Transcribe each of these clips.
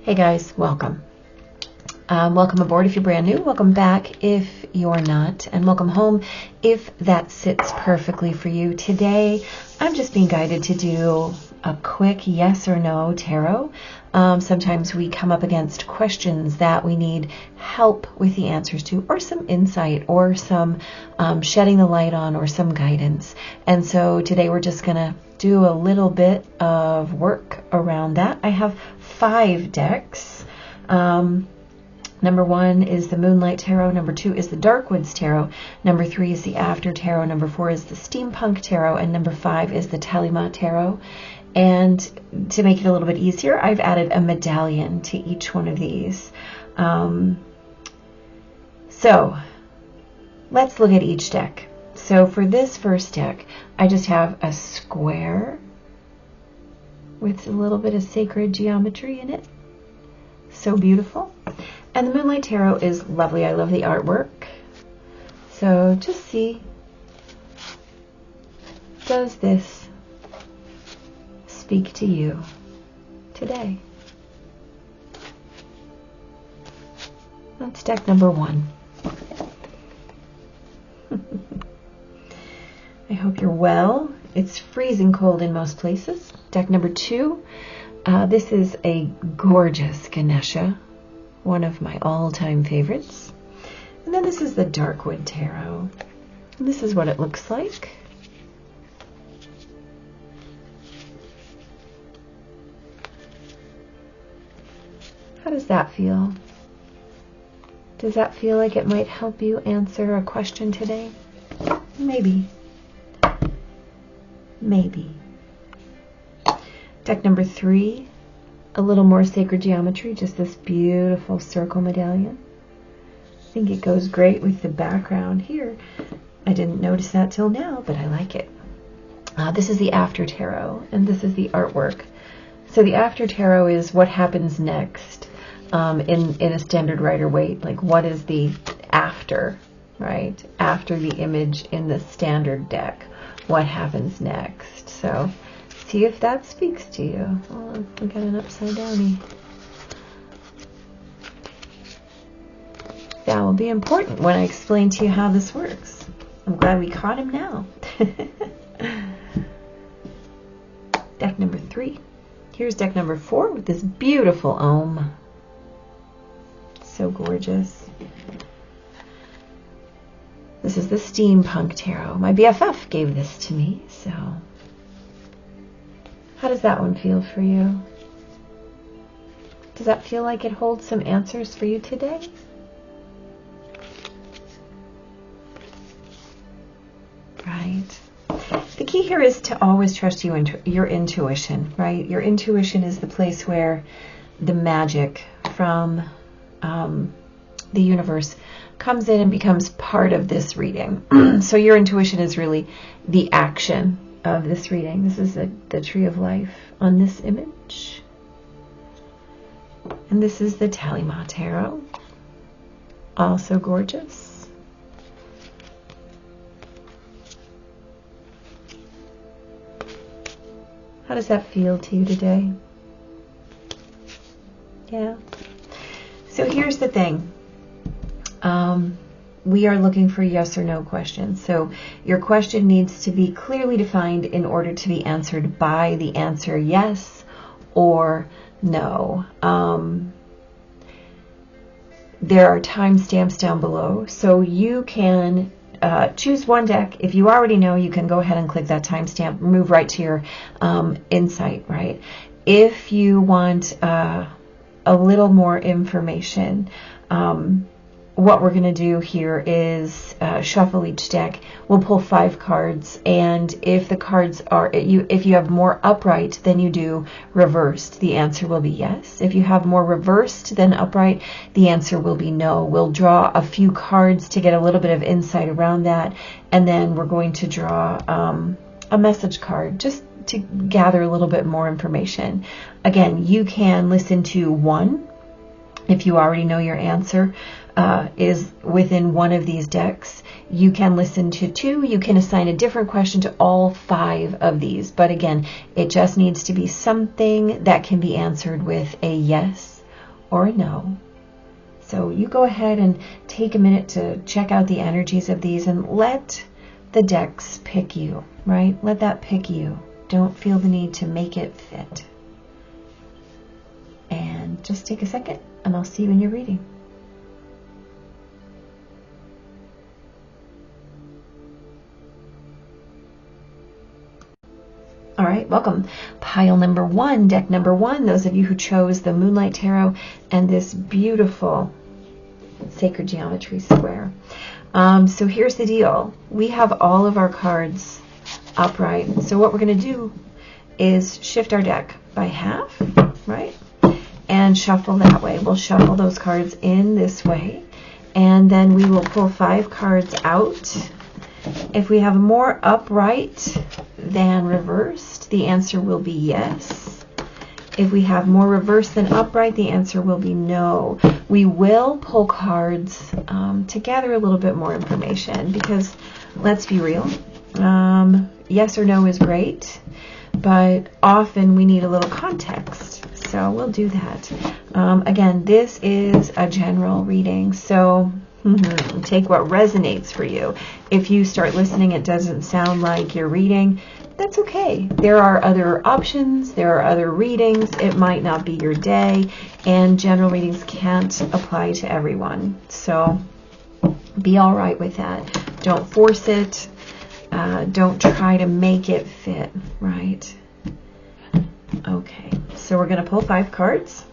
Hey guys, welcome. Welcome aboard if you're brand new, welcome back if you're not, and welcome home if that sits perfectly for you. Today, I'm just being guided to do a quick yes or no tarot. Sometimes we come up against questions that we need help with the answers to, or some insight, or some shedding the light on, or some guidance. And so today we're just going to do a little bit of work around that. I have 5 decks. Number 1 is the Moonlight Tarot. Number 2 is the Darkwoods Tarot. Number 3 is the After Tarot. Number 4 is the Steampunk Tarot. And number 5 is the Thelema Tarot. And to make it a little bit easier, I've added a medallion to each one of these. So let's look at each deck. So for this first deck, I just have a square with a little bit of sacred geometry in it. So beautiful. And the Moonlight Tarot is lovely. I love the artwork. So just see, does this speak to you today? That's deck number 1. I hope you're well. It's freezing cold in most places. Deck number 2. This is a gorgeous Ganesha, one of my all-time favorites. And then this is the Darkwood Tarot. And this is what it looks like. How does that feel? Does that feel like it might help you answer a question today? Maybe. Maybe. Deck number 3, a little more sacred geometry, just this beautiful circle medallion. I think it goes great with the background here. I didn't notice that till now, but I like it. This is the After Tarot, and this is the artwork. So the After Tarot is what happens next in a standard Rider-Waite. Like, what is the after, right? After the image in the standard deck. What happens next? So see if that speaks to you. Oh, we got an upside downy. That will be important when I explain to you how this works. I'm glad we caught him now. Deck number 3. Here's deck number 4 with this beautiful Om. So gorgeous. This is the Steampunk Tarot. My BFF gave this to me, so how does that one feel for you? Does that feel like it holds some answers for you today? Right. The key here is to always trust your intuition, right? Your intuition is the place where the magic from the universe comes in and becomes part of this reading. So your intuition is really the action of this reading. This is the Tree of Life on this image. And this is the Thelema Tarot. Also gorgeous. How does that feel to you today? Yeah. So here's the thing. We are looking for yes or no questions. So your question needs to be clearly defined in order to be answered by the answer yes or no. There are timestamps down below, so you can choose one deck. If you already know, you can go ahead and click that timestamp, move right to your insight, right? If you want a little more information, what we're going to do here is shuffle each deck. We'll pull 5 cards, and if the cards are, if you have more upright than you do reversed, the answer will be yes. If you have more reversed than upright, the answer will be no. We'll draw a few cards to get a little bit of insight around that, and then we're going to draw a message card just to gather a little bit more information. Again, you can listen to 1 if you already know your answer is within one of these decks. You can listen to 2. You can assign a different question to all 5 of these. But again, it just needs to be something that can be answered with a yes or a no. So you go ahead and take a minute to check out the energies of these and let the decks pick you, right? Let that pick you. Don't feel the need to make it fit. And just take a second and I'll see you in your reading. All right, welcome. Pile number 1, deck number 1, those of you who chose the Moonlight Tarot and this beautiful Sacred Geometry square. So here's the deal. We have all of our cards upright. So what we're going to do is shift our deck by half, right? And shuffle that way. We'll shuffle those cards in this way. And then we will pull 5 cards out. If we have more upright than reversed, the answer will be yes. If we have more reversed than upright, the answer will be no. We will pull cards to gather a little bit more information because, let's be real, yes or no is great, but often we need a little context. So we'll do that. Again, this is a general reading, so take what resonates for you. If you start listening, it doesn't sound like you're reading, that's okay. There are other options. There are other readings. It might not be your day, and general readings can't apply to everyone. So be all right with that. Don't force it. Don't try to make it fit, right? Okay, so we're going to pull 5 cards.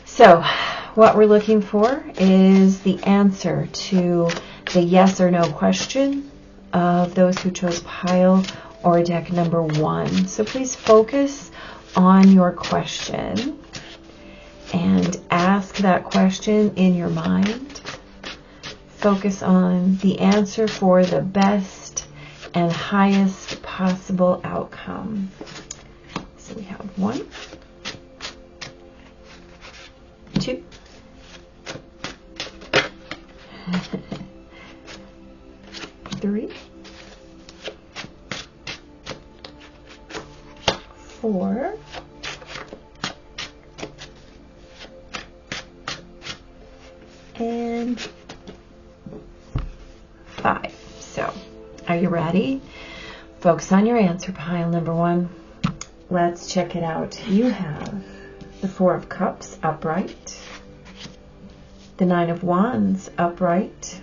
So what we're looking for is the answer to the yes or no question of those who chose pile or deck number 1. So please focus on your question and ask that question in your mind. Focus on the answer for the best and highest possible outcome. So we have 1, 2, 3, 4, and 5. So, are you ready? Focus on your answer, pile number 1. Let's check it out. You have the 4 of Cups upright, the 9 of Wands upright,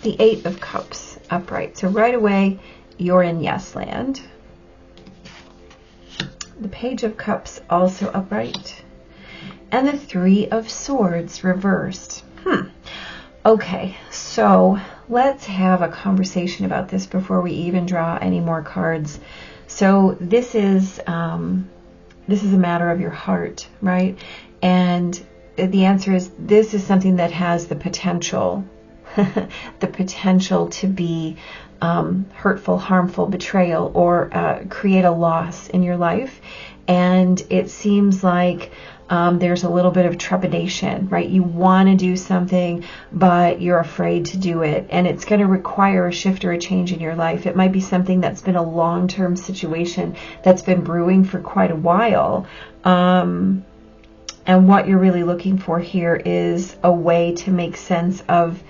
the 8 of Cups upright. So right away, you're in yes land. The Page of Cups also upright, and the 3 of Swords reversed. Okay, so let's have a conversation about this before we even draw any more cards. So this is a matter of your heart, right? And the answer is this is something that has the potential, the potential to be hurtful, harmful, betrayal, or create a loss in your life. And it seems like there's a little bit of trepidation, right? You want to do something, but you're afraid to do it. And it's going to require a shift or a change in your life. It might be something that's been a long-term situation that's been brewing for quite a while. And what you're really looking for here is a way to make sense of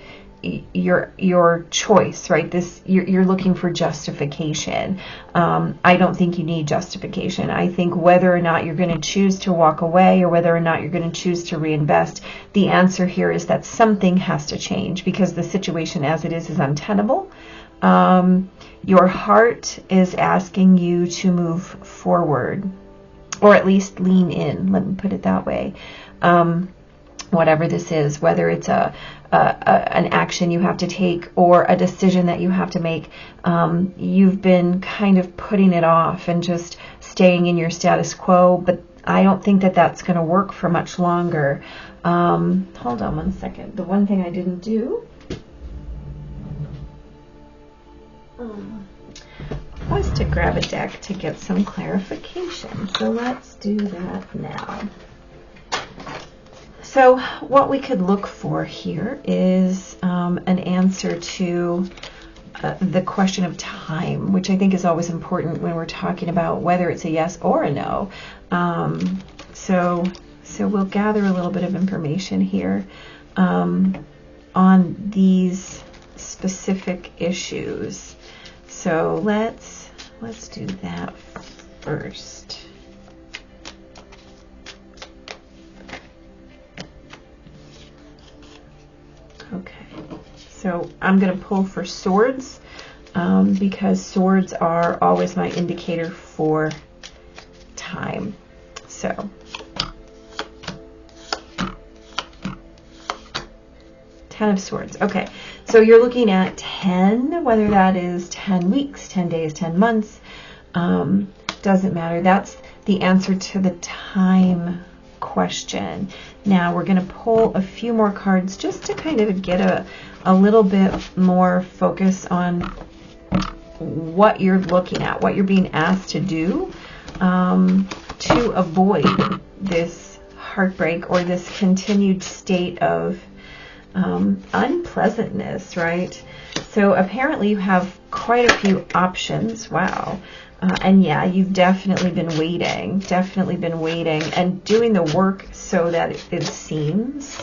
your choice, right? You're looking for justification. I don't think you need justification. I think whether or not you're going to choose to walk away or whether or not you're going to choose to reinvest, the answer here is that something has to change because the situation as it is untenable. Your heart is asking you to move forward, or at least lean in. Let me put it that way. Whatever this is, whether it's an action you have to take or a decision that you have to make, you've been kind of putting it off and just staying in your status quo, but I don't think that that's going to work for much longer. Hold on one second. The one thing I didn't do was to grab a deck to get some clarification. So let's do that now. So what we could look for here is an answer to the question of time, which I think is always important when we're talking about whether it's a yes or a no. So we'll gather a little bit of information here on these specific issues. So let's do that first. Okay, so I'm going to pull for swords because swords are always my indicator for time. So Ten of Swords. Okay, so you're looking at 10, whether that is 10 weeks, 10 days, 10 months, doesn't matter. That's the answer to the time question. Now we're going to pull a few more cards just to kind of get a little bit more focus on what you're looking at, what you're being asked to do to avoid this heartbreak or this continued state of unpleasantness, right? So apparently you have quite a few options. Wow. And yeah, you've definitely been waiting and doing the work so that it seems.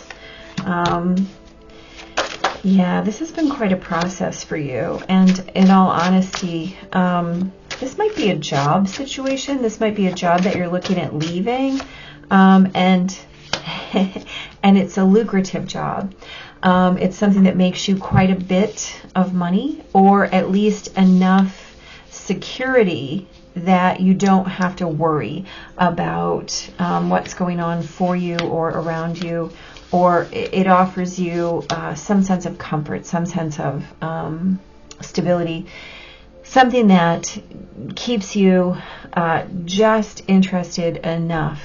Yeah, this has been quite a process for you. And in all honesty, this might be a job situation. This might be a job that you're looking at leaving. And it's a lucrative job. It's something that makes you quite a bit of money, or at least enough security that you don't have to worry about what's going on for you or around you, or it offers you some sense of comfort, some sense of stability, something that keeps you just interested enough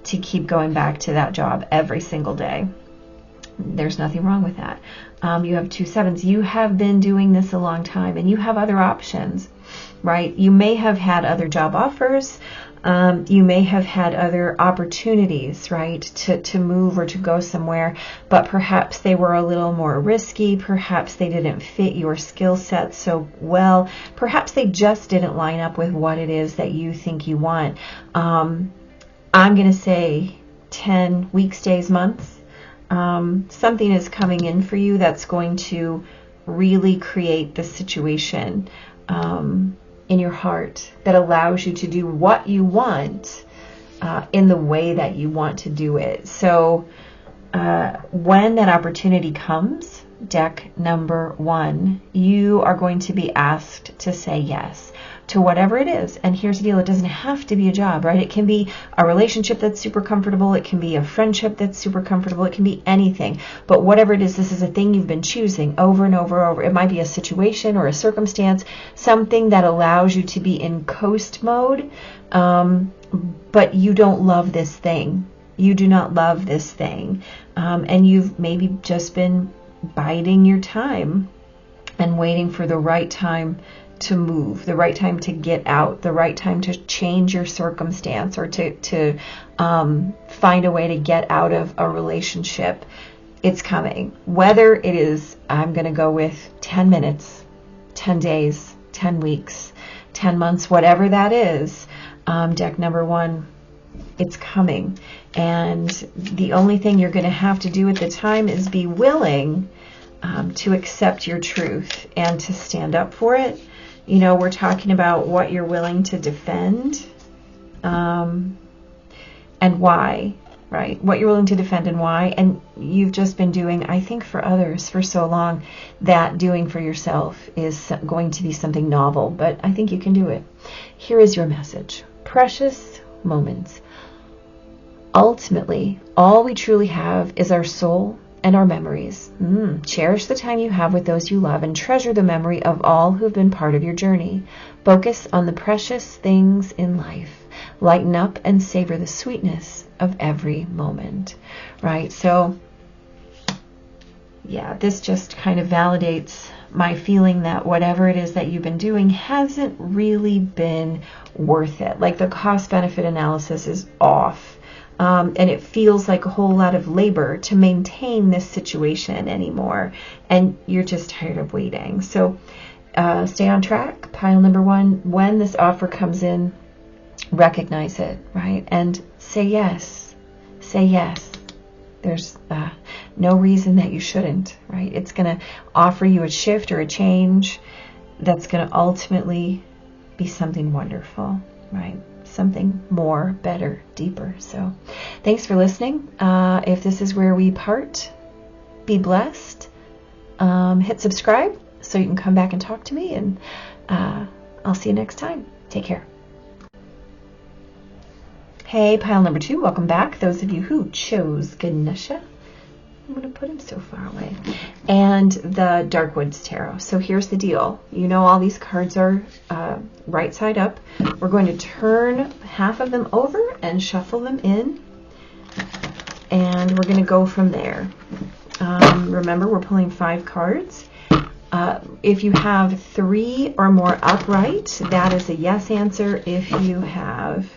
to keep going back to that job every single day. There's nothing wrong with that. You have 2 sevens. You have been doing this a long time, and you have other options, right? You may have had other job offers. You may have had other opportunities, right, to move or to go somewhere, but perhaps they were a little more risky. Perhaps they didn't fit your skill set so well. Perhaps they just didn't line up with what it is that you think you want. I'm going to say 10 weeks, days, months. Something is coming in for you that's going to really create the situation in your heart that allows you to do what you want in the way that you want to do it. So when that opportunity comes, deck number 1, you are going to be asked to say yes to whatever it is. And here's the deal, it doesn't have to be a job, right? It can be a relationship that's super comfortable. It can be a friendship that's super comfortable. It can be anything. But whatever it is, this is a thing you've been choosing over and over and over. It might be a situation or a circumstance, something that allows you to be in coast mode, but you don't love this thing. You do not love this thing. And you've maybe just been biding your time and waiting for the right time to move, the right time to get out, the right time to change your circumstance, or to find a way to get out of a relationship. It's coming. Whether it is, I'm going to go with 10 minutes, 10 days, 10 weeks, 10 months, whatever that is, deck number 1, it's coming. And the only thing you're going to have to do at the time is be willing to accept your truth and to stand up for it. You know, we're talking about what you're willing to defend and why, right? What you're willing to defend and why. And you've just been doing, I think, for others for so long that doing for yourself is going to be something novel, but I think you can do it. Here is your message. Precious moments. Ultimately, all we truly have is our soul and our memories. Cherish the time you have with those you love and treasure the memory of all who have been part of your journey. Focus on the precious things in life. Lighten up and savor the sweetness of every moment, right? So, yeah, this just kind of validates my feeling that whatever it is that you've been doing hasn't really been worth it. Like the cost-benefit analysis is off. And it feels like a whole lot of labor to maintain this situation anymore. And you're just tired of waiting. So Stay on track. Pile number one, when this offer comes in, recognize it, right? And say yes. Say yes. There's no reason that you shouldn't, right? It's going to offer you a shift or a change that's going to ultimately be something wonderful, right? Something more, better, deeper. So thanks for listening. If this is where we part, be blessed. Hit subscribe so you can come back and talk to me, and I'll see you next time. Take care. Hey, pile number two, welcome back. Those of you who chose Ganesha, I'm going to put him so far away, and the Darkwoods Tarot. So here's the deal. You know all these cards are right side up. We're going to turn half of them over and shuffle them in, and we're going to go from there. Remember, we're pulling 5 cards. If you have 3 or more upright, that is a yes answer. If you have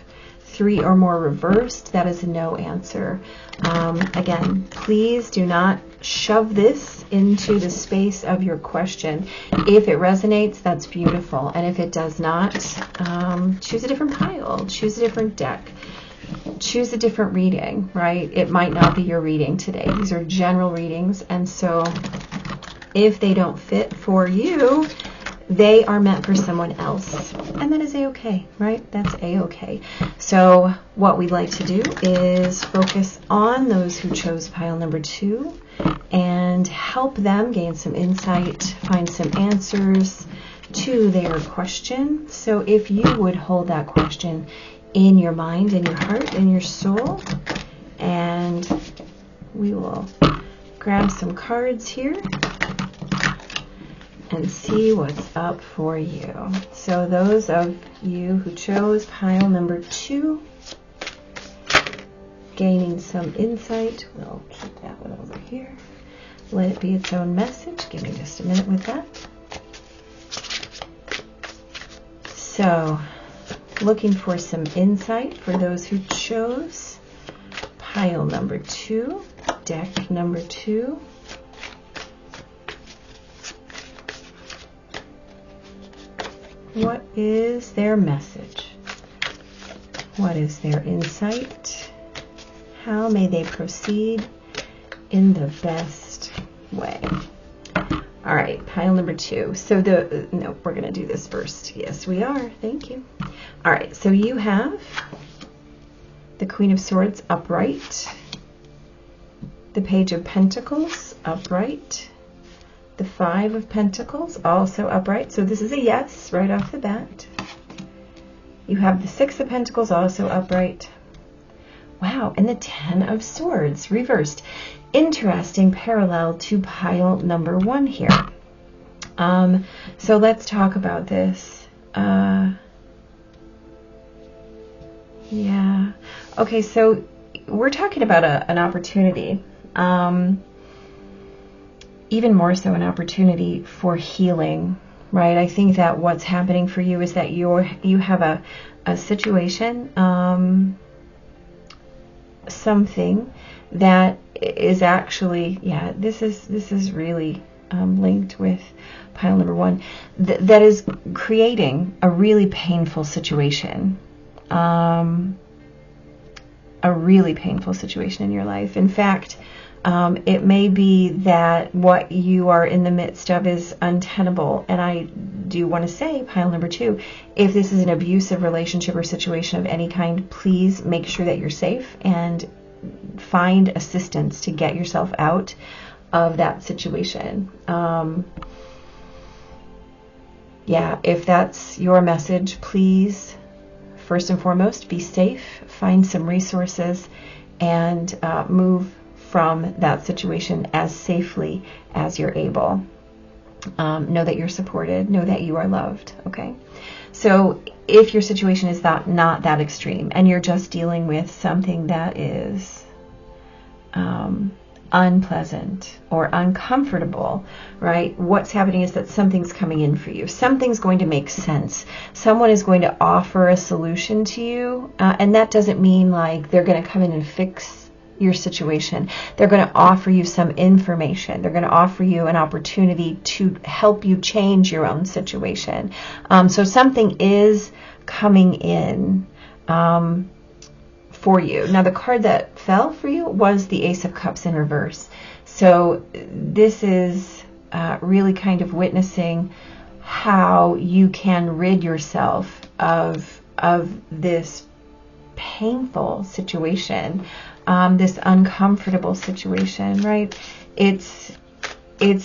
3 or more reversed, that is a no answer. Again, please do not shove this into the space of your question. If it resonates, that's beautiful. And if it does not, choose a different pile, choose a different deck, choose a different reading, right? It might not be your reading today. These are general readings. And so if they don't fit for you, they are meant for someone else, and that is a-okay, right? That's a-okay. So what we like to do is focus on those who chose pile number 2 and help them gain some insight, find some answers to their question. So if you would hold that question in your mind, in your heart, in your soul, and we will grab some cards here and see what's up for you. So those of you who chose pile number 2, gaining some insight, we'll keep that one over here. Let it be its own message. Give me just a minute with that. So, looking for some insight for those who chose pile number 2, deck number 2. What is their message? What is their insight? How may they proceed in the best way? All right, pile number 2. So no, we're going to do this first. Yes, we are. Thank you. All right, so you have the Queen of Swords upright, the Page of Pentacles upright, the 5 of Pentacles also upright. So this is a yes right off the bat. You have the 6 of Pentacles also upright. Wow, and the 10 of Swords reversed. Interesting parallel to pile number 1 here. So let's talk about this. Yeah. Okay, so we're talking about an opportunity. Even more so an opportunity for healing, right? I think that what's happening for you is that you have a situation, something that is actually, yeah, this is really linked with pile number 1, that is creating a really painful situation, a really painful situation in your life. In fact, it may be that what you are in the midst of is untenable. And I do want to say, pile number 2, if this is an abusive relationship or situation of any kind, please make sure that you're safe and find assistance to get yourself out of that situation. Yeah, if that's your message, please, first and foremost, be safe, find some resources, and move from that situation as safely as you're able. Know that you're supported. Know that you are loved. Okay. So if your situation is not that extreme and you're just dealing with something that is unpleasant or uncomfortable, right? What's happening is that something's coming in for you. Something's going to make sense. Someone is going to offer a solution to you. And that doesn't mean like they're going to come in and fix your situation. They're going to offer you some information. They're going to offer you an opportunity to help you change your own situation. So something is coming in for you. Now, the card that fell for you was the Ace of Cups in reverse. So this is really kind of witnessing how you can rid yourself of this painful situation, this uncomfortable situation, right? It's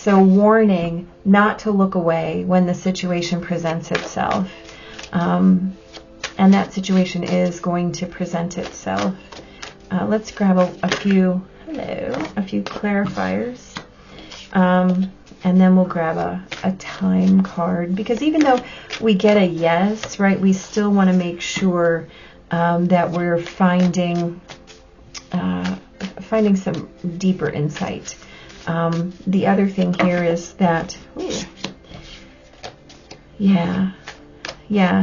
a warning not to look away when the situation presents itself. And that situation is going to present itself. Let's grab a few clarifiers. And then we'll grab a time card, because even though we get a yes, right, we still want to make sure that we're finding some deeper insight. The other thing here is that,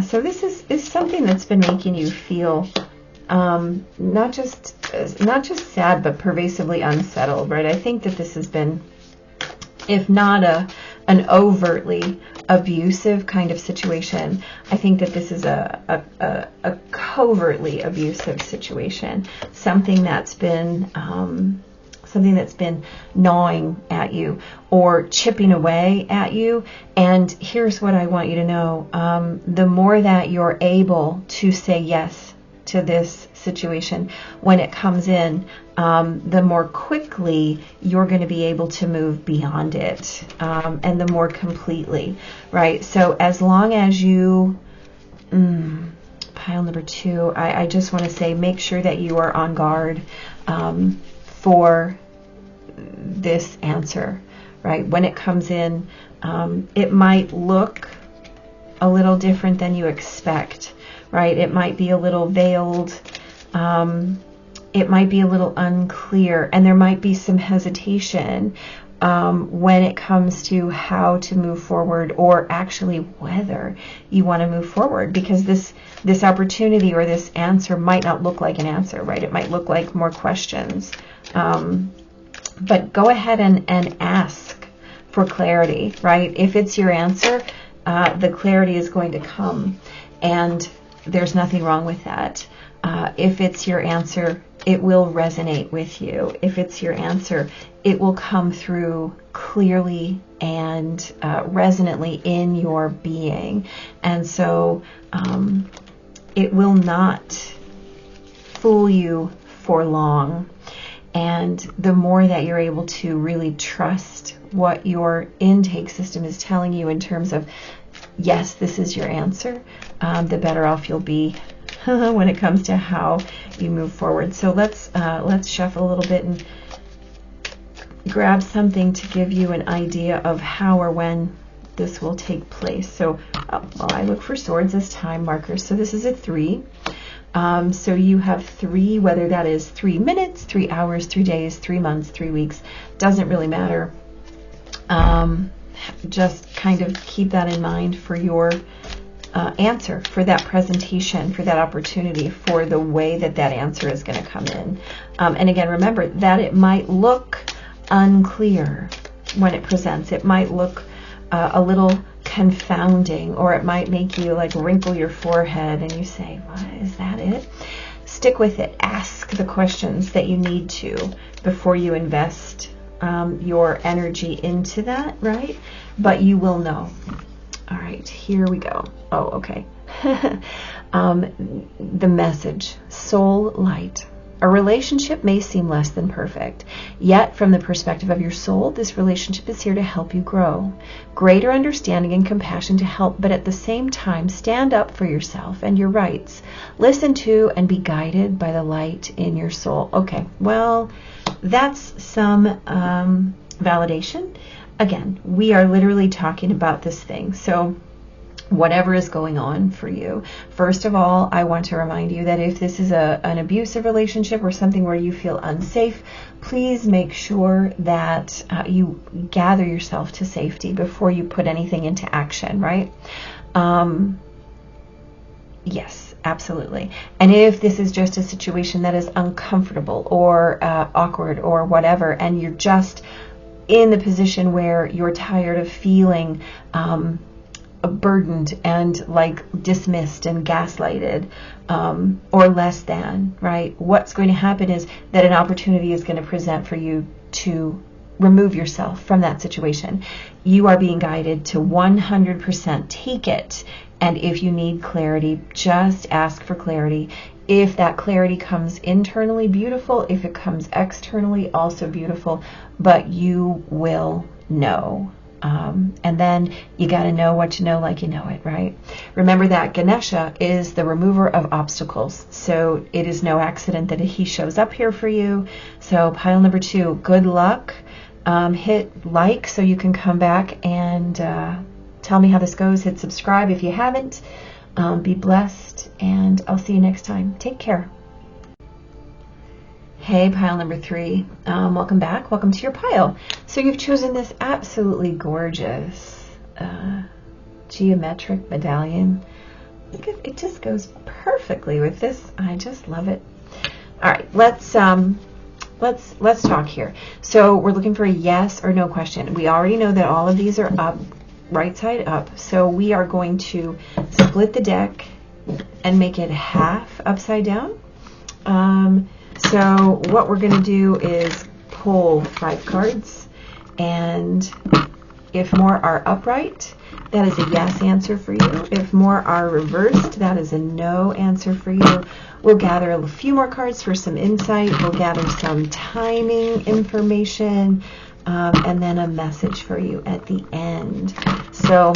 so this is something that's been making you feel not just sad, but pervasively unsettled, right? I think that this has been, if not an overtly abusive kind of situation, I think that this is a covertly abusive situation, something that's been gnawing at you or chipping away at you. And here's what I want you to know. The more that you're able to say yes to this situation when it comes in, the more quickly you're going to be able to move beyond it, and the more completely, right? So as long as you, pile number 2, I just want to say, make sure that you are on guard for this answer, right? When it comes in, it might look a little different than you expect, right? It might be a little veiled. It might be a little unclear, and there might be some hesitation when it comes to how to move forward, or actually whether you want to move forward, because this opportunity or this answer might not look like an answer, right? It might look like more questions. But go ahead and ask for clarity, right? If it's your answer, the clarity is going to come, and there's nothing wrong with that. If it's your answer, it will resonate with you. If it's your answer, it will come through clearly and resonantly in your being. And so it will not fool you for long. And the more that you're able to really trust what your intake system is telling you in terms of, yes, this is your answer, the better off you'll be when it comes to how you move forward. So let's shuffle a little bit and grab something to give you an idea of how or when this will take place. So I look for swords as time markers. So this is a 3. So you have 3, whether that is 3 minutes, 3 hours, 3 days, 3 months, 3 weeks, doesn't really matter. Just kind of keep that in mind for your answer, for that presentation, for that opportunity, for the way that answer is going to come in. And again, remember that it might look unclear when it presents. It might look a little confounding, or it might make you like wrinkle your forehead and you say, what, is that it? Stick with it. Ask the questions that you need to before you invest your energy into that, right? But you will know. All right, here we go. Oh, okay. The message, soul light. A relationship may seem less than perfect, yet from the perspective of your soul, this relationship is here to help you grow. Greater understanding and compassion to help, but at the same time, stand up for yourself and your rights. Listen to and be guided by the light in your soul. Okay, well, that's some validation. Again, we are literally talking about this thing. So whatever is going on for you, first of all, I want to remind you that if this is an abusive relationship or something where you feel unsafe, please make sure that you gather yourself to safety before you put anything into action, right? Yes, Absolutely. And if this is just a situation that is uncomfortable or awkward or whatever, and you're just in the position where you're tired of feeling burdened and like dismissed and gaslighted, or less than, right? What's going to happen is that an opportunity is going to present for you to remove yourself from that situation. You are being guided to 100% take it. And if you need clarity, just ask for clarity. If that clarity comes internally, beautiful. If it comes externally, also beautiful. But you will know. And then you got to know what you know like you know it, right? Remember that Ganesha is the remover of obstacles. So it is no accident that he shows up here for you. So pile number 2, good luck. Hit like so you can come back and tell me how this goes. Hit subscribe if you haven't. Be blessed, and I'll see you next time. Take care. Hey, pile number 3. Welcome back. Welcome to your pile. So you've chosen this absolutely gorgeous geometric medallion. It just goes perfectly with this. I just love it. All right, let's talk here. So we're looking for a yes or no question. We already know that all of these are up, right side up. So we are going to split the deck and make it half upside down. So what we're going to do is pull 5 cards, and if more are upright, that is a yes answer for you. If more are reversed, that is a no answer for you. We'll gather a few more cards for some insight. We'll gather some timing information, and then a message for you at the end. So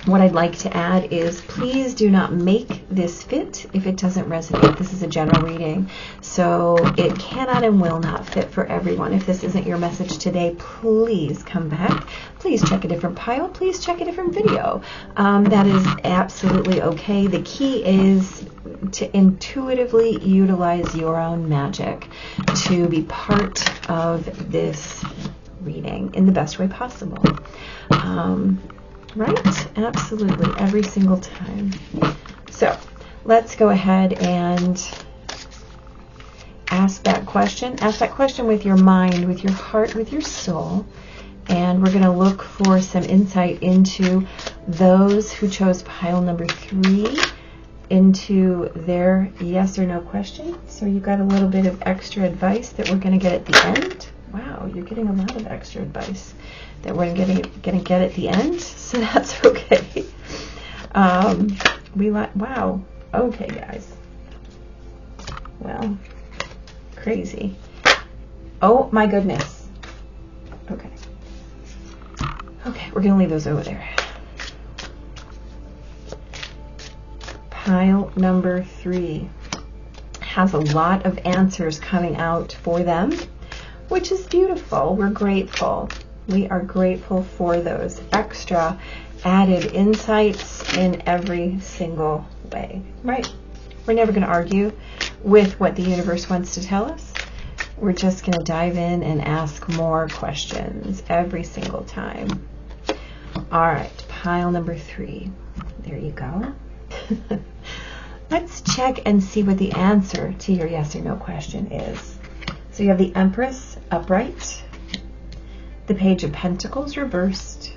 what I'd like to add is please do not make this fit if it doesn't resonate. This is a general reading, so it cannot and will not fit for everyone. If this isn't your message today, please come back. Please check a different pile. Please check a different video. That is absolutely okay. The key is to intuitively utilize your own magic to be part of this reading in the best way possible. Right? Absolutely. Every single time. So let's go ahead and ask that question. Ask that question with your mind, with your heart, with your soul. And we're going to look for some insight into those who chose pile number 3, into their yes or no question. So you've got a little bit of extra advice that we're going to get at the end. Wow, you're getting a lot of extra advice that we're going to get at the end, so that's okay. Wow. Okay, guys. Well, crazy. Oh my goodness. Okay. Okay, we're going to leave those over there. Pile number 3 has a lot of answers coming out for them, which is beautiful. We're grateful. We are grateful for those extra added insights in every single way, right? We're never going to argue with what the universe wants to tell us. We're just going to dive in and ask more questions every single time. All right, pile number 3. There you go. Let's check and see what the answer to your yes or no question is. So you have the Empress upright, the Page of Pentacles reversed,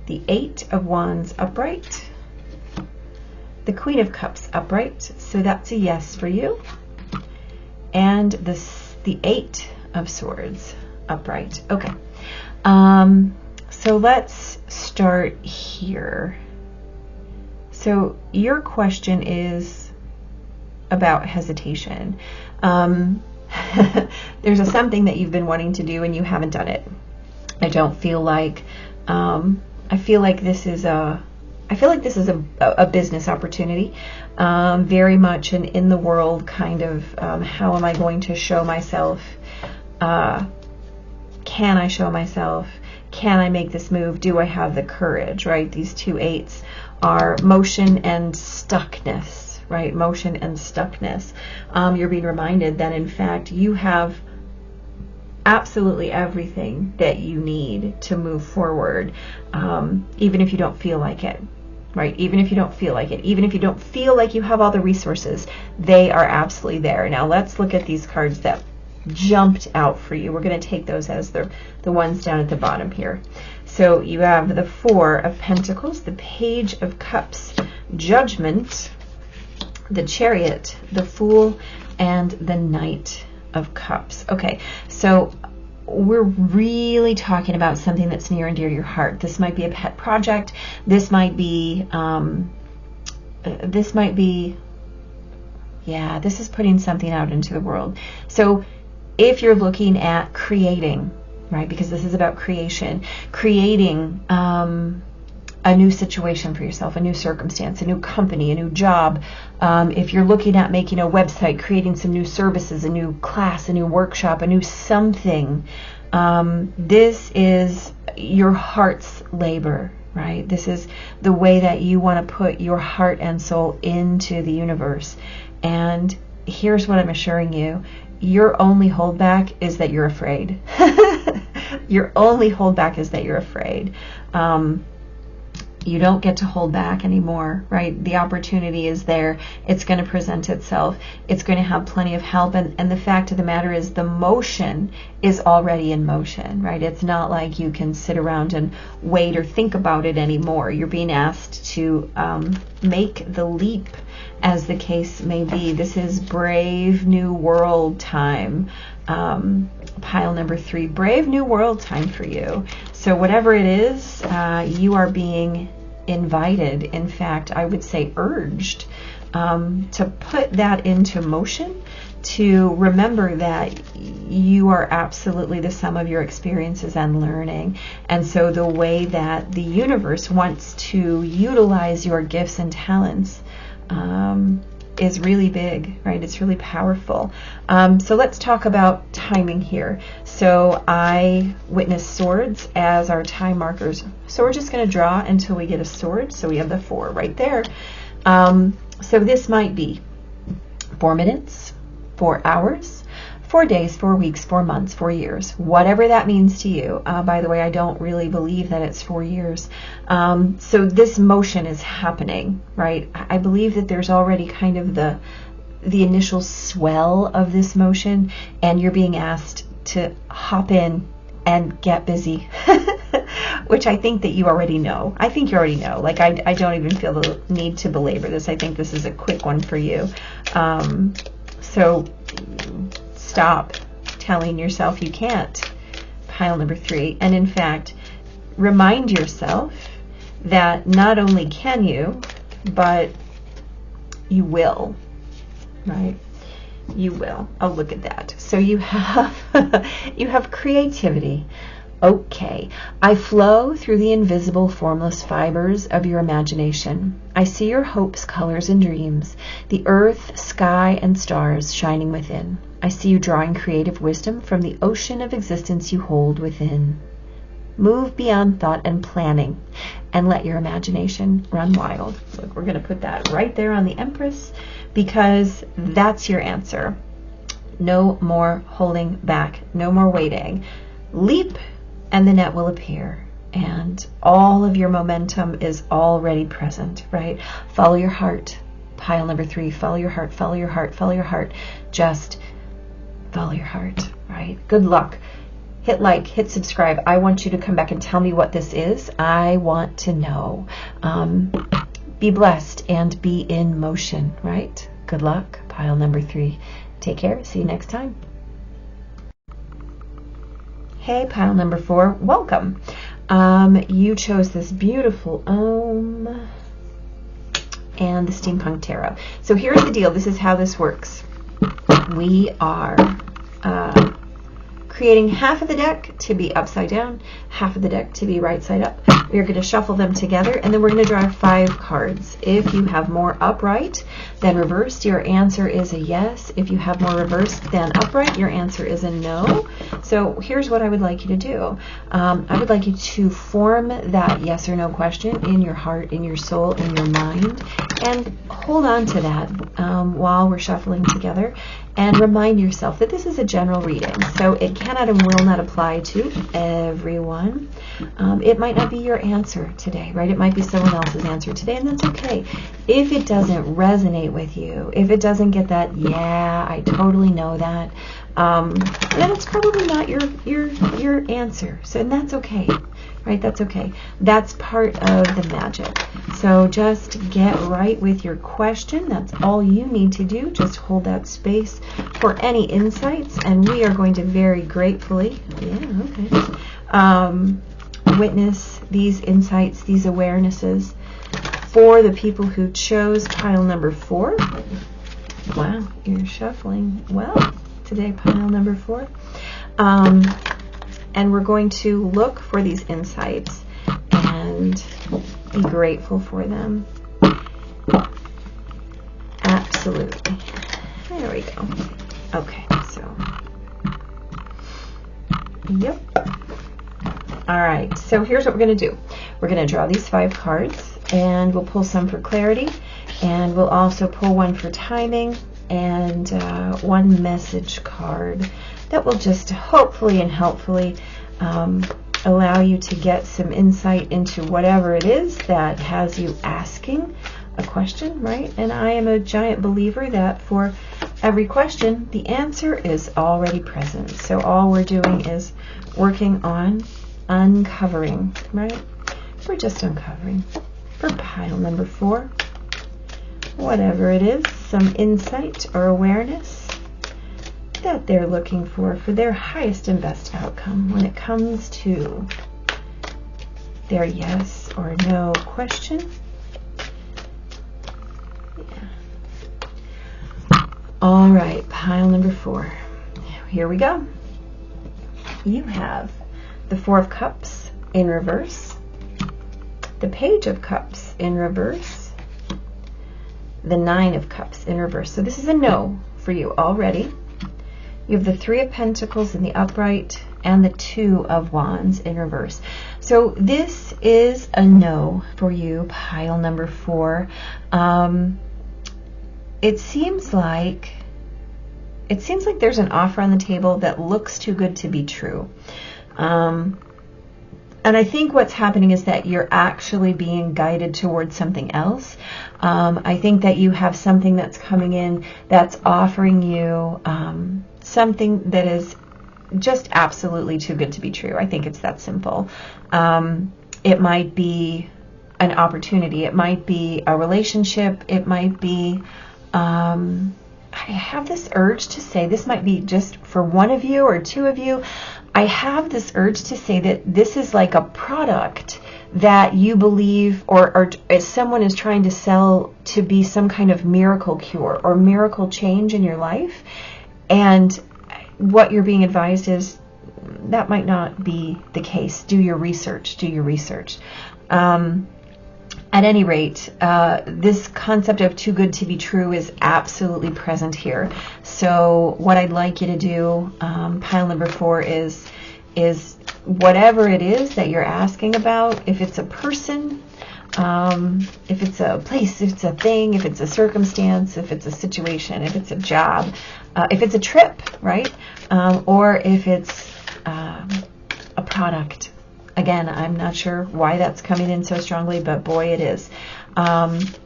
the 8 of Wands upright, the Queen of Cups upright, so that's a yes for you, and the 8 of Swords upright. Okay, so let's start here. So your question is about hesitation. There's something that you've been wanting to do and you haven't done it. I don't feel like, I feel like this is a business opportunity, very much an in the world kind of, how am I going to show myself? Can I show myself? Can I make this move? Do I have the courage, right? These 2 8s are motion and stuckness, right? Motion and stuckness. You're being reminded that, in fact, you have absolutely everything that you need to move forward, even if you don't feel like it. right? Even if you don't feel like it, even if you don't feel like you have all the resources, they are absolutely there. Now let's look at these cards that jumped out for you. We're going to take those as the ones down at the bottom here. So you have the Four of Pentacles, the Page of Cups, Judgment, the Chariot, the Fool, and the Knight of Cups. Okay, so we're really talking about something that's near and dear to your heart. This might be a pet project. This might be, yeah, this is putting something out into the world. So if you're looking at creating, right, because this is about creation, creating a new situation for yourself, a new circumstance, a new company, a new job. If you're looking at making a website, creating some new services, a new class, a new workshop, a new something, this is your heart's labor, right? This is the way that you want to put your heart and soul into the universe. And here's what I'm assuring you. Your only holdback is that you're afraid. Your only holdback is that you're afraid. You don't get to hold back anymore, right? The opportunity is there. It's going to present itself. It's going to have plenty of help. And the fact of the matter is the motion is already in motion, right? It's not like you can sit around and wait or think about it anymore. You're being asked to make the leap, as the case may be. This is brave new world time. Pile number 3, brave new world time for you. So whatever it is, you are being invited, in fact, I would say urged, to put that into motion, to remember that you are absolutely the sum of your experiences and learning. And so the way that the universe wants to utilize your gifts and talents is really big, right? It's really powerful. So let's talk about timing here. So I witnessed swords as our time markers. So we're just going to draw until we get a sword. So we have the 4 right there. So this might be 4 minutes, 4 hours, 4 days, 4 weeks, 4 months, 4 years, whatever that means to you. By the way, I don't really believe that it's 4 years. So this motion is happening, right? I believe that there's already kind of the initial swell of this motion, and you're being asked to hop in and get busy, which I think that you already know. I think you already know. Like, I don't even feel the need to belabor this. I think this is a quick one for you. So stop telling yourself you can't. Pile number 3. And in fact, remind yourself that not only can you, but you will, right? You will. Oh, look at that. So you have you have creativity. Okay. I flow through the invisible, formless fibers of your imagination. I see your hopes, colors, and dreams, the earth, sky, and stars shining within. I see you drawing creative wisdom from the ocean of existence you hold within. Move beyond thought and planning and let your imagination run wild. Look, we're going to put that right there on the Empress, because that's your answer. No more holding back. No more waiting. Leap and the net will appear. And all of your momentum is already present, right? Follow your heart. Pile number 3. Follow your heart, follow your heart, follow your heart. Just follow your heart, right? Good luck. Hit like, hit subscribe. I want you to come back and tell me what this is. I want to know. Be blessed and be in motion, right? Good luck. Pile number 3. Take care. See you next time. Hey, pile number 4. Welcome. You chose this beautiful Om and the Steampunk Tarot. So here's the deal. This is how this works. We are creating half of the deck to be upside down, half of the deck to be right side up. We're going to shuffle them together, and then we're going to draw 5 cards. If you have more upright than reversed, your answer is a yes. If you have more reversed than upright, your answer is a no. So here's what I would like you to do. I would like you to form that yes or no question in your heart, in your soul, in your mind, and hold on to that while we're shuffling together, and remind yourself that this is a general reading. So it cannot and will not apply to everyone. It might not be your answer today, right? It might be someone else's answer today, and that's okay. If it doesn't resonate with you, if it doesn't get that, yeah, I totally know that, then it's probably not your answer. So, and that's okay, right? That's okay. That's part of the magic. So just get right with your question. That's all you need to do. Just hold that space for any insights, and we are going to very gratefully, witness these insights, these awarenesses for the people who chose pile number 4. Wow, you're shuffling well today, pile number 4. And we're going to look for these insights and be grateful for them. Absolutely. There we go. Okay, so, yep. All right, so here's what we're going to do. We're going to draw these 5 cards, and we'll pull some for clarity, and we'll also pull one for timing, and one message card that will just hopefully and helpfully allow you to get some insight into whatever it is that has you asking a question, right? And I am a giant believer that for every question, the answer is already present. So all we're doing is working on uncovering, right? We're just uncovering for pile number 4, whatever it is, some insight or awareness that they're looking for their highest and best outcome when it comes to their yes or no question. Yeah. All right, pile number 4. Here we go. You have the 4 of Cups in reverse, the Page of Cups in reverse, the 9 of Cups in reverse. So this is a no for you already. You have the 3 of Pentacles in the upright and the 2 of Wands in reverse. So this is a no for you, pile number 4. It seems like there's an offer on the table that looks too good to be true. And I think what's happening is that you're actually being guided towards something else. I think that you have something that's coming in that's offering you something that is just absolutely too good to be true. I think it's that simple. It might be an opportunity. It might be a relationship. It might be, I have this urge to say, this might be just for one of you or 2 of you. I have this urge to say that this is like a product that you believe or someone is trying to sell to be some kind of miracle cure or miracle change in your life. And what you're being advised is that might not be the case. Do your research. Do your research. At any rate, this concept of too good to be true is absolutely present here. So what I'd like you to do, pile number 4, is whatever it is that you're asking about, if it's a person, if it's a place, if it's a thing, if it's a circumstance, if it's a situation, if it's a job, if it's a trip, right? Or if it's a product. Again, I'm not sure why that's coming in so strongly, but boy, it is.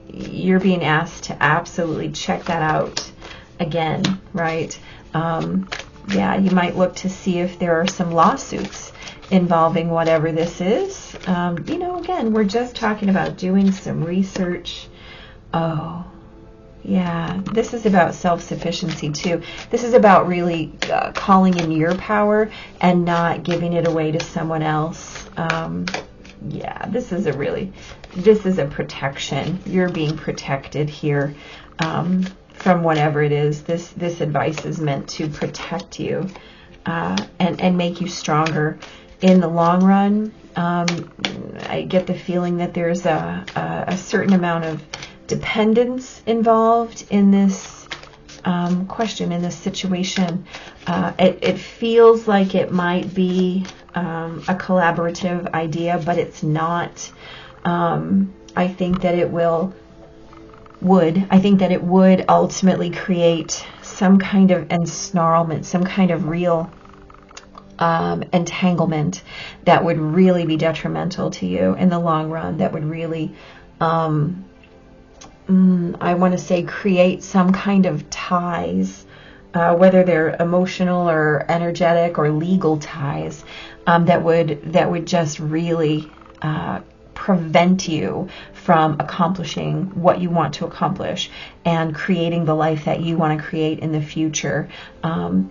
You're being asked to absolutely check that out again, right? Yeah, you might look to see if there are some lawsuits involving whatever this is. You know, again, we're just talking about doing some research. Oh, yeah, this is about self-sufficiency too. This is about really calling in your power and not giving it away to someone else. Yeah, this is a protection. You're being protected here from whatever it is. This advice is meant to protect you and make you stronger in the long run. I get the feeling that there's a certain amount of dependence involved in this question, in this situation. It feels like it might be a collaborative idea, but it's not. I think that it would ultimately create some kind of ensnarlment, some kind of real entanglement that would really be detrimental to you in the long run, that would really, I want to say, create some kind of ties, whether they're emotional or energetic or legal ties, that would just really prevent you from accomplishing what you want to accomplish and creating the life that you want to create in the future.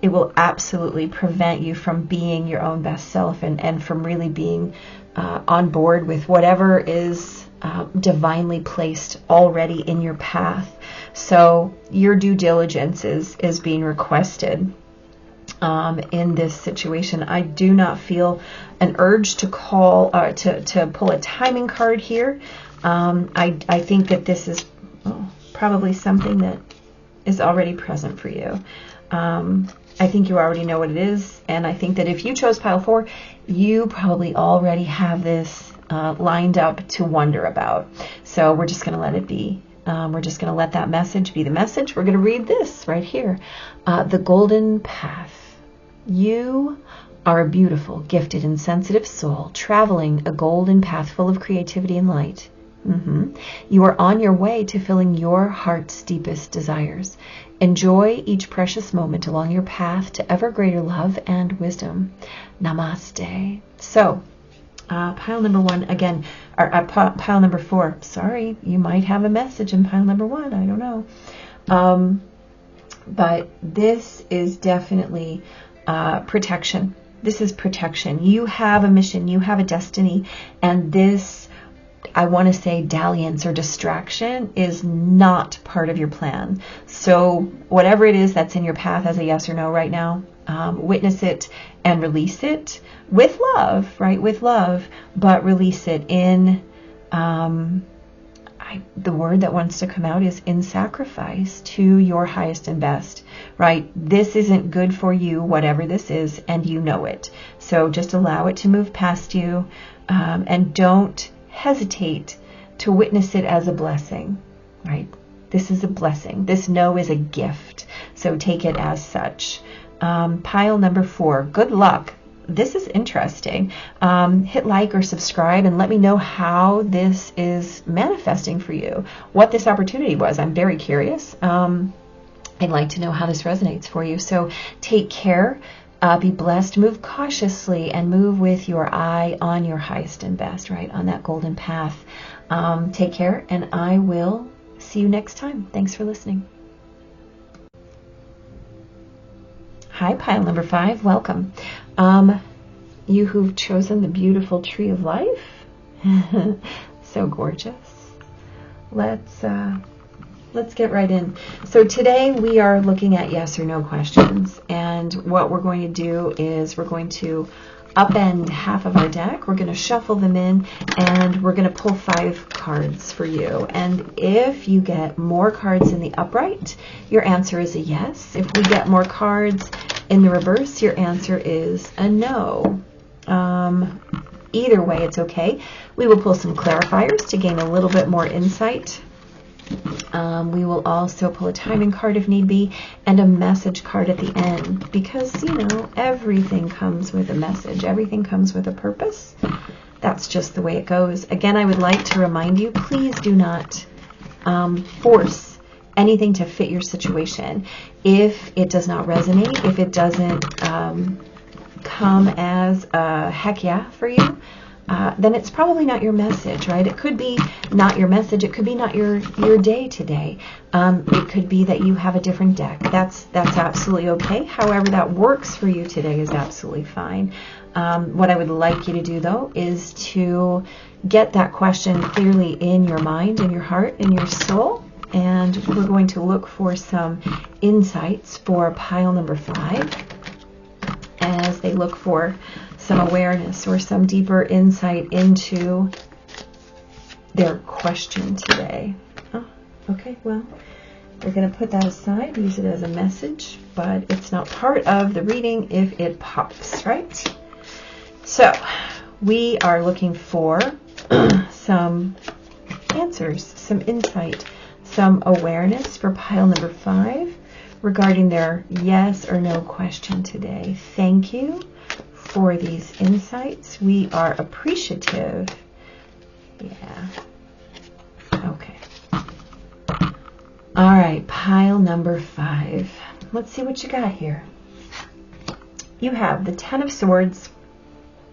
It will absolutely prevent you from being your own best self and from really being on board with whatever is divinely placed already in your path. So your due diligence is being requested in this situation. I do not feel an urge to call to pull a timing card here. I think that this is probably something that is already present for you. I think you already know what it is, and I think that if you chose pile 4, you probably already have this lined up to wonder about. So we're just going to let it be. We're just going to let that message be the message. We're going to read this right here. The Golden Path. You are a beautiful, gifted, and sensitive soul traveling a golden path full of creativity and light. You are on your way to filling your heart's deepest desires. Enjoy each precious moment along your path to ever greater love and wisdom. Namaste. So, pile number 1 again, or pile number 4. Sorry, you might have a message in pile number 1. I don't know. But this is definitely protection. This is protection. You have a mission, you have a destiny, and this, I want to say, dalliance or distraction is not part of your plan. So whatever it is that's in your path as a yes or no right now, witness it and release it with love, right? With love, but release it in, the word that wants to come out is in sacrifice to your highest and best, right? This isn't good for you, whatever this is, and you know it. So just allow it to move past you, and don't hesitate to witness it as a blessing, right? This is a blessing. This no is a gift. So take it as such. Pile number 4, good luck. This is interesting. Hit like or subscribe and let me know how this is manifesting for you, what this opportunity was. I'm very curious. I'd like to know how this resonates for you. So take care, be blessed, move cautiously, and move with your eye on your highest and best, right? On that golden path. Take care, and I will see you next time. Thanks for listening. Hi, pile number 5. Welcome. You who've chosen the beautiful tree of life. So gorgeous. Let's get right in. So today we are looking at yes or no questions, and what we're going to do is we're going to upend half of our deck. We're going to shuffle them in, and we're going to pull 5 cards for you. And if you get more cards in the upright, your answer is a yes. If we get more cards in the reverse, your answer is a no. Either way, it's okay. We will pull some clarifiers to gain a little bit more insight. We will also pull a timing card if need be, and a message card at the end, because, you know, everything comes with a message. Everything comes with a purpose. That's just the way it goes. Again, I would like to remind you, please do not force anything to fit your situation. If it does not resonate, if it doesn't come as a heck yeah for you, then it's probably not your message, right? It could be not your message. It could be not your day today. It could be that you have a different deck. That's absolutely okay. However that works for you today is absolutely fine. What I would like you to do, though, is to get that question clearly in your mind, in your heart, in your soul. And we're going to look for some insights for pile number 5 as they look for some awareness or some deeper insight into their question today. Oh, okay, well, we're going to put that aside, use it as a message, but it's not part of the reading if it pops, right? So, we are looking for some answers, some insight, some awareness for pile number 5 regarding their yes or no question today. Thank you for these insights. We are appreciative. Yeah. Okay. All right, pile number 5. Let's see what you got here. You have the Ten of Swords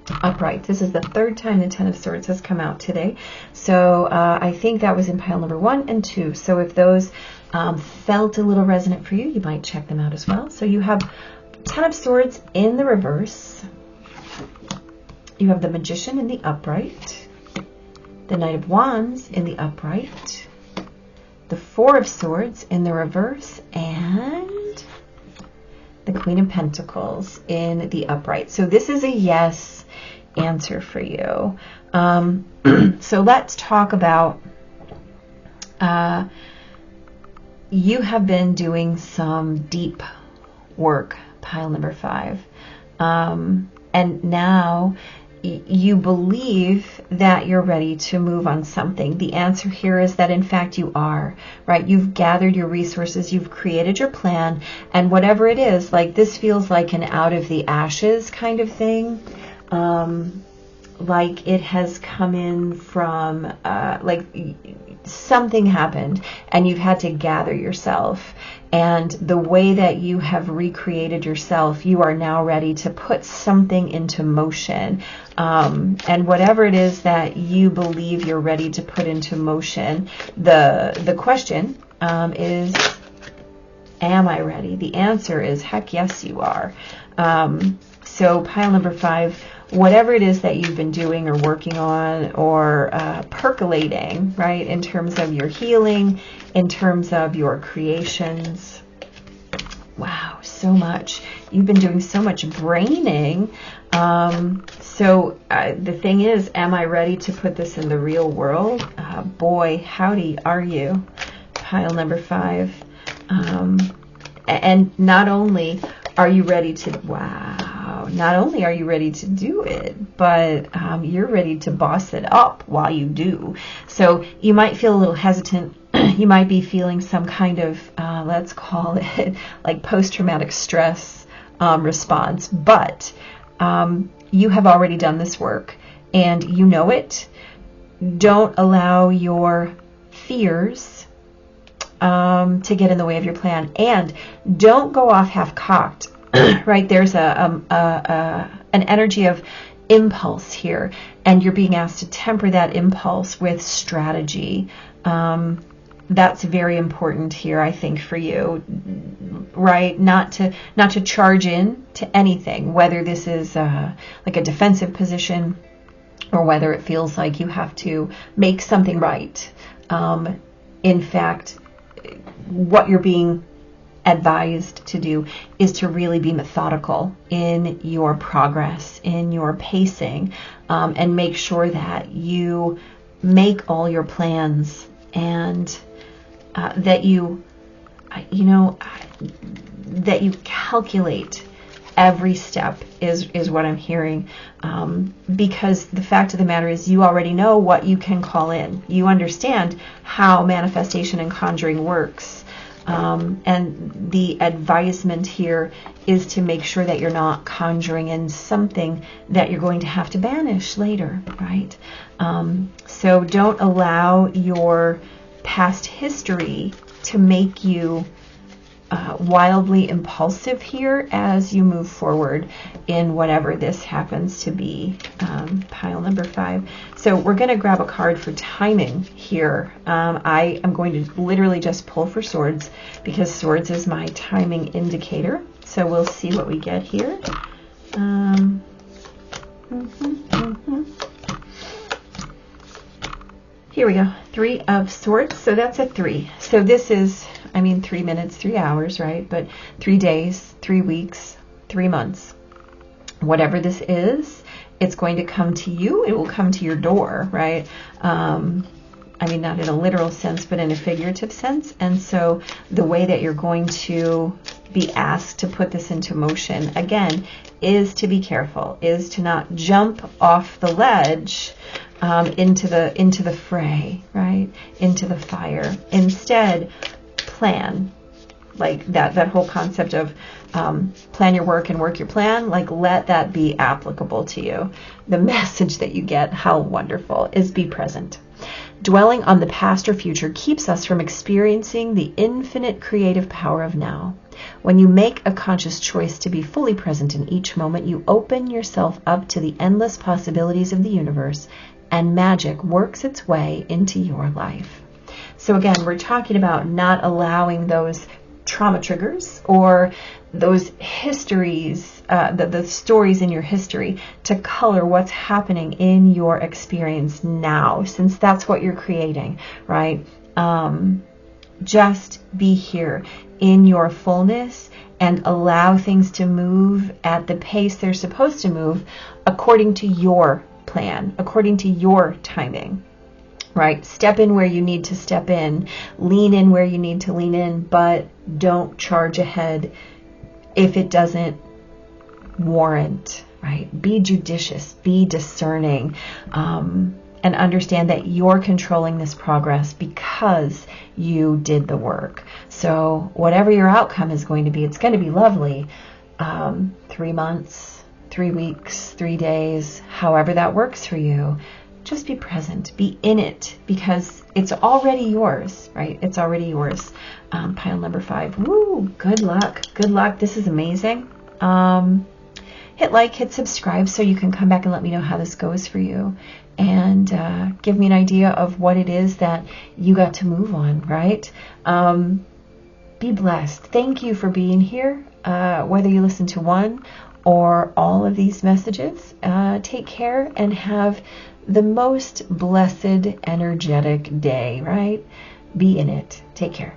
upright. This is the 3rd time the Ten of Swords has come out today. So I think that was in pile number 1 and 2. So if those felt a little resonant for you, you might check them out as well. So you have Ten of Swords in the reverse. You have the Magician in the upright. The Knight of Wands in the upright. The Four of Swords in the reverse. And the Queen of Pentacles in the upright. So this is a yes answer for you. So let's talk about, you have been doing some deep work, pile number 5. And now you believe that you're ready to move on something. The answer here is that in fact you are, right? You've gathered your resources, you've created your plan, and whatever it is, like this feels like an out of the ashes kind of thing. Like it has come in from, like something happened and you've had to gather yourself. And the way that you have recreated yourself, you are now ready to put something into motion. And whatever it is that you believe you're ready to put into motion, the question is, am I ready? The answer is, heck yes, you are. So pile number 5, whatever it is that you've been doing or working on or percolating, right, in terms of your healing, in terms of your creations. Wow, so much. You've been doing so much braining. So the thing is, am I ready to put this in the real world? Boy, howdy, are you? Pile number 5. And not only are you ready to, wow, not only are you ready to do it, but you're ready to boss it up while you do. So you might feel a little hesitant. You might be feeling some kind of, let's call it like post-traumatic stress response, but you have already done this work and you know it. Don't allow your fears to get in the way of your plan, and don't go off half-cocked. Right, there's an energy of impulse here, and you're being asked to temper that impulse with strategy. That's very important here, I think, for you, right? Not to charge in to anything, whether this is like a defensive position or whether it feels like you have to make something right. In fact, what you're being advised to do is to really be methodical in your progress, in your pacing, and make sure that you make all your plans and that you that you calculate every step is what I'm hearing, because the fact of the matter is you already know what you can call in. You understand how manifestation and conjuring works. And the advisement here is to make sure that you're not conjuring in something that you're going to have to banish later, right? So don't allow your past history to make you wildly impulsive here as you move forward in whatever this happens to be. Pile number 5. So we're going to grab a card for timing here. I am going to literally just pull for swords because swords is my timing indicator. So we'll see what we get here. Here we go. 3 of Swords. So that's a 3. So this is, 3 minutes, 3 hours, right? But 3 days, 3 weeks, 3 months. Whatever this is, it's going to come to you. It will come to your door, right? Not in a literal sense, but in a figurative sense. And so the way that you're going to be asked to put this into motion, again, is to be careful, is to not jump off the ledge into the fray, right? Into the fire. Instead, plan. like that whole concept of plan your work and work your plan, like let that be applicable to you. The message that you get, how wonderful, is be present. Dwelling on the past or future keeps us from experiencing the infinite creative power of now. When you make a conscious choice to be fully present in each moment, you open yourself up to the endless possibilities of the universe, and magic works its way into your life. So again, we're talking about not allowing those trauma triggers or those histories, the stories in your history to color what's happening in your experience now, since that's what you're creating, right? Just be here in your fullness and allow things to move at the pace they're supposed to move according to your plan, according to your timing. Right? Step in where you need to step in, lean in where you need to lean in, but don't charge ahead if it doesn't warrant, right? Be judicious, be discerning, and understand that you're controlling this progress because you did the work. So whatever your outcome is going to be, it's going to be lovely. 3 months, 3 weeks, 3 days, however that works for you. Just be present, be in it, because it's already yours, right? It's already yours. Pile number 5. Woo! Good luck. Good luck. This is amazing. Hit like, hit subscribe so you can come back and let me know how this goes for you. And give me an idea of what it is that you got to move on, right? Be blessed. Thank you for being here. Whether you listen to one or all of these messages, take care and have the most blessed, energetic day, right? Be in it. Take care.